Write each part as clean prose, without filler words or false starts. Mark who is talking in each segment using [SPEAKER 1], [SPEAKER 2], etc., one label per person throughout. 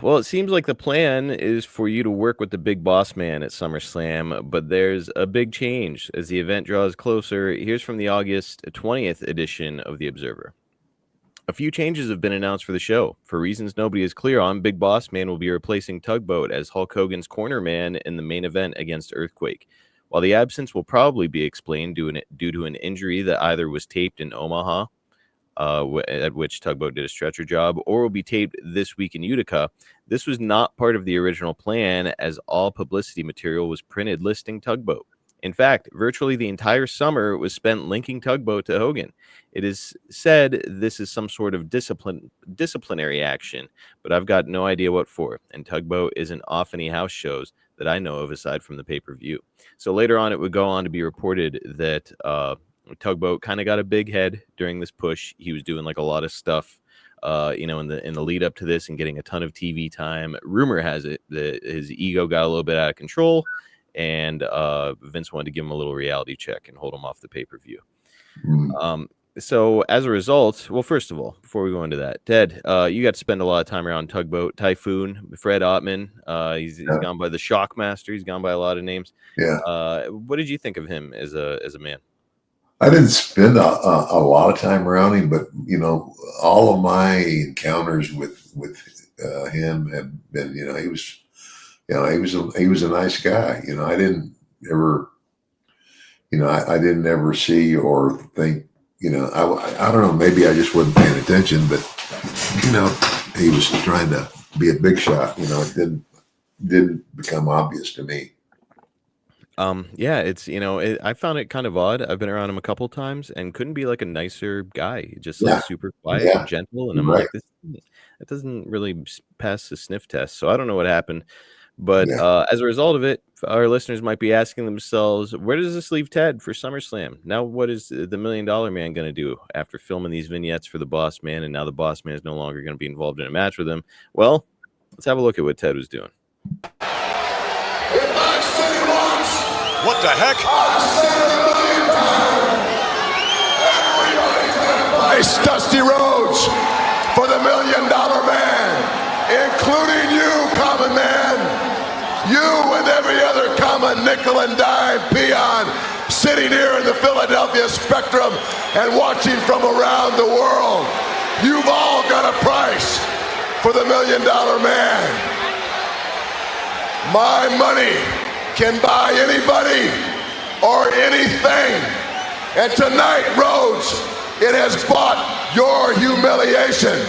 [SPEAKER 1] Well, it seems like the plan is for you to work with the big boss man at SummerSlam, but there's a big change as the event draws closer. Here's from the August 20th edition of The Observer. A few changes have been announced for the show. For reasons nobody is clear on, Big Boss Man will be replacing Tugboat as Hulk Hogan's corner man in the main event against Earthquake. While the absence will probably be explained due to an injury that either was taped in Omaha, at which Tugboat did a stretcher job, or will be taped this week in Utica. This was not part of the original plan, as all publicity material was printed listing Tugboat. In fact, virtually the entire summer was spent linking Tugboat to Hogan. It is said this is some sort of disciplinary action, but I've got no idea what for. And Tugboat isn't off any house shows that I know of aside from the pay-per-view. So later on, it would go on to be reported that Tugboat kind of got a big head during this push. He was doing like a lot of stuff, in the lead up to this and getting a ton of TV time. Rumor has it that his ego got a little bit out of control, and Vince wanted to give him a little reality check and hold him off the pay-per-view. So as a result, well, first of all, before we go into that, Ted, you got to spend a lot of time around Tugboat, Typhoon, Fred Ottman. He's gone by the Shockmaster. He's gone by a lot of names.
[SPEAKER 2] Yeah.
[SPEAKER 1] What did you think of him as a man?
[SPEAKER 2] I didn't spend a lot of time around him, but all of my encounters with him have been, he was a nice guy. I didn't ever, I didn't ever see or think, I don't know, maybe I just wasn't paying attention, but he was trying to be a big shot. It didn't become obvious to me.
[SPEAKER 1] Yeah, it's, I found it kind of odd. I've been around him a couple times and couldn't be like a nicer guy, just like super quiet and gentle. And I'm like, that doesn't really pass the sniff test. So I don't know what happened. But as a result of it, our listeners might be asking themselves, where does this leave Ted for SummerSlam? Now, what is the $1 Million Man going to do after filming these vignettes for the Boss Man? And now the Boss Man is no longer going to be involved in a match with him. Well, let's have a look at what Ted was doing.
[SPEAKER 3] What the heck?
[SPEAKER 4] It's Dusty Rhodes for the $1 Million Man, including you, common man. You and every other common nickel and dime peon sitting here in the Philadelphia Spectrum and watching from around the world. You've all got a price for the $1 Million Man. My money can buy anybody or anything. And tonight, Rhodes, it has bought your humiliation.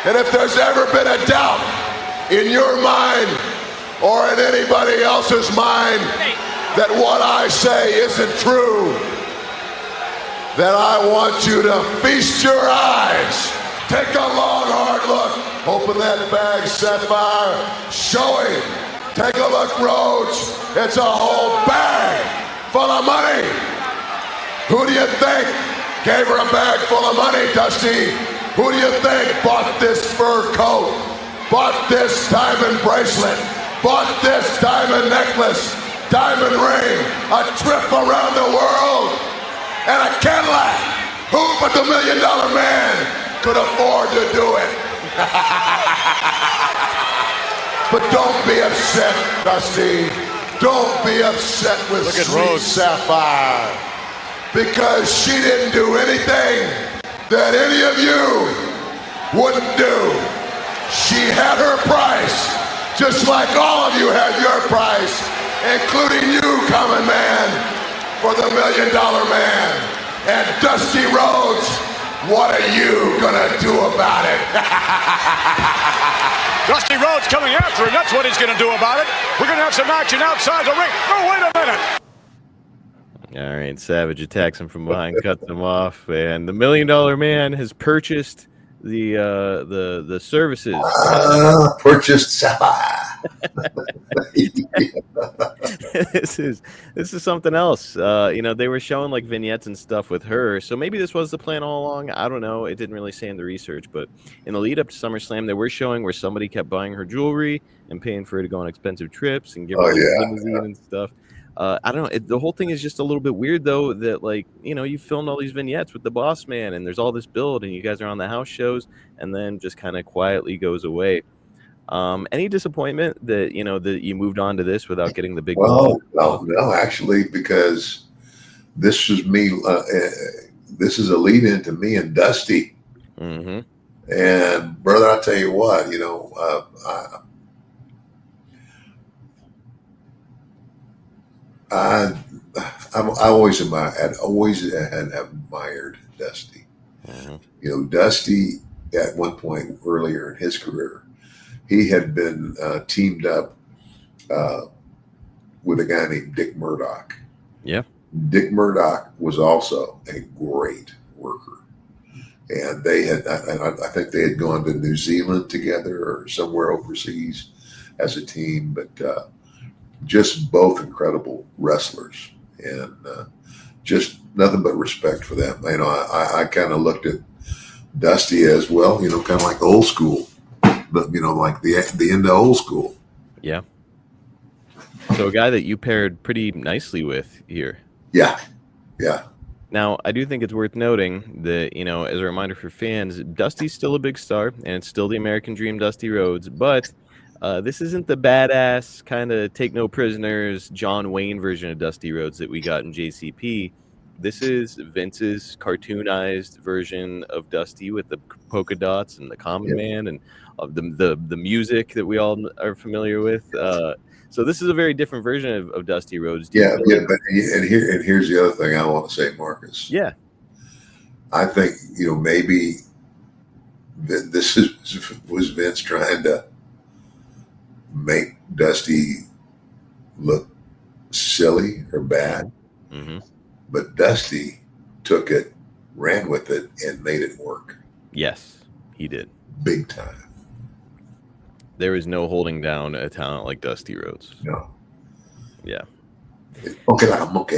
[SPEAKER 4] And if there's ever been a doubt in your mind or in anybody else's mind that what I say isn't true, then I want you to feast your eyes. Take a long, hard look. Open that bag, Sapphire. Show him. Take a look, Rhodes. It's a whole bag full of money. Who do you think gave her a bag full of money, Dusty? Who do you think bought this fur coat, bought this diamond bracelet, bought this diamond necklace, diamond ring, a trip around the world, and a Cadillac? Who but the $1 Million Man could afford to do it? But don't be upset, Dusty. Don't be upset with sweet Sapphire, because she didn't do anything that any of you wouldn't do. She had her price, just like all of you had your price, including you, common man, for the $1 Million Man. And Dusty Rhodes, what are you gonna do about it?
[SPEAKER 3] Dusty Rhodes coming after him. That's what he's going to do about it. We're going to have some action outside the ring. Oh, wait a minute.
[SPEAKER 1] All right, Savage attacks him from behind, cuts him off, and the $1 Million Man has purchased the services.
[SPEAKER 2] Purchased Sapphire.
[SPEAKER 1] This is something else. They were showing like vignettes and stuff with her, so maybe this was the plan all along. I don't know. It didn't really say in the research, but in the lead up to SummerSlam, they were showing where somebody kept buying her jewelry and paying for her to go on expensive trips and give her limousine and stuff. I don't know. The whole thing is just a little bit weird, though, that you filmed all these vignettes with the Boss Man, and there's all this build, and you guys are on the house shows, and then just kind of quietly goes away. Any disappointment that that you moved on to this without getting the big
[SPEAKER 2] Well,
[SPEAKER 1] ball?
[SPEAKER 2] no, actually, because this was me. This is a lead in to me and Dusty.
[SPEAKER 1] Mm-hmm.
[SPEAKER 2] And brother, I tell you what, I had always admired Dusty.
[SPEAKER 1] Mm-hmm.
[SPEAKER 2] Dusty at one point earlier in his career, he had been teamed up with a guy named Dick Murdoch.
[SPEAKER 1] Yeah.
[SPEAKER 2] Dick Murdoch was also a great worker. And I think they had gone to New Zealand together or somewhere overseas as a team, but just both incredible wrestlers, and just nothing but respect for them. I kind of looked at Dusty as well, kind of like old school, but like the end of old school.
[SPEAKER 1] Yeah. So a guy that you paired pretty nicely with here.
[SPEAKER 2] Yeah.
[SPEAKER 1] Now, I do think it's worth noting that, as a reminder for fans, Dusty's still a big star, and it's still the American Dream Dusty Rhodes, but this isn't the badass kind of take no prisoners John Wayne version of Dusty Rhodes that we got in JCP. This is Vince's cartoonized version of Dusty with the polka dots and the Common Man and the music that we all are familiar with. So this is a very different version of Dusty Rhodes.
[SPEAKER 2] And here's the other thing I want to say, Marcus.
[SPEAKER 1] Yeah.
[SPEAKER 2] I think, maybe this was Vince trying to make Dusty look silly or bad.
[SPEAKER 1] Mm-hmm.
[SPEAKER 2] But Dusty took it, ran with it, and made it work.
[SPEAKER 1] Yes, he did.
[SPEAKER 2] Big time.
[SPEAKER 1] There is no holding down a talent like Dusty Rhodes.
[SPEAKER 2] No.
[SPEAKER 1] Yeah.
[SPEAKER 2] Okay, like a monkey.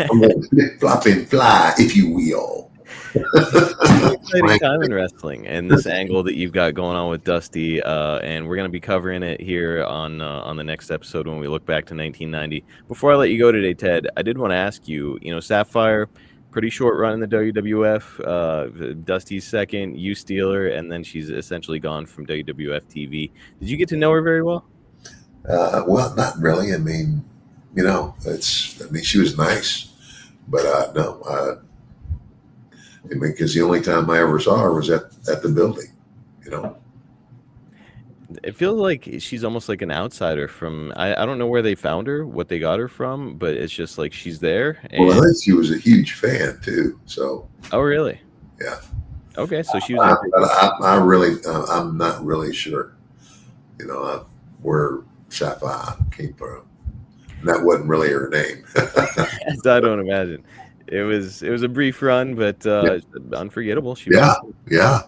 [SPEAKER 2] I'm going to flop and fly, if you will.
[SPEAKER 1] Exciting time in wrestling, and this angle that you've got going on with Dusty, and we're going to be covering it here on the next episode when we look back to 1990. Before I let you go today, Ted, I did want to ask you, Sapphire, pretty short run in the WWF, Dusty's second, you steal her, and then she's essentially gone from WWF TV. Did you get to know her very well?
[SPEAKER 2] Well, not really. I mean, she was nice, but no. Because the only time I ever saw her was at the building,
[SPEAKER 1] It feels like she's almost like an outsider from, I don't know where they found her, what they got her from, but it's just like she's there.
[SPEAKER 2] Well, I think she was a huge fan too. So.
[SPEAKER 1] Oh, really?
[SPEAKER 2] Yeah.
[SPEAKER 1] Okay, so she was.
[SPEAKER 2] I'm not really sure, where Sapphire came from. That wasn't really her name.
[SPEAKER 1] I don't imagine. It was a brief run, but unforgettable.
[SPEAKER 2] Yeah.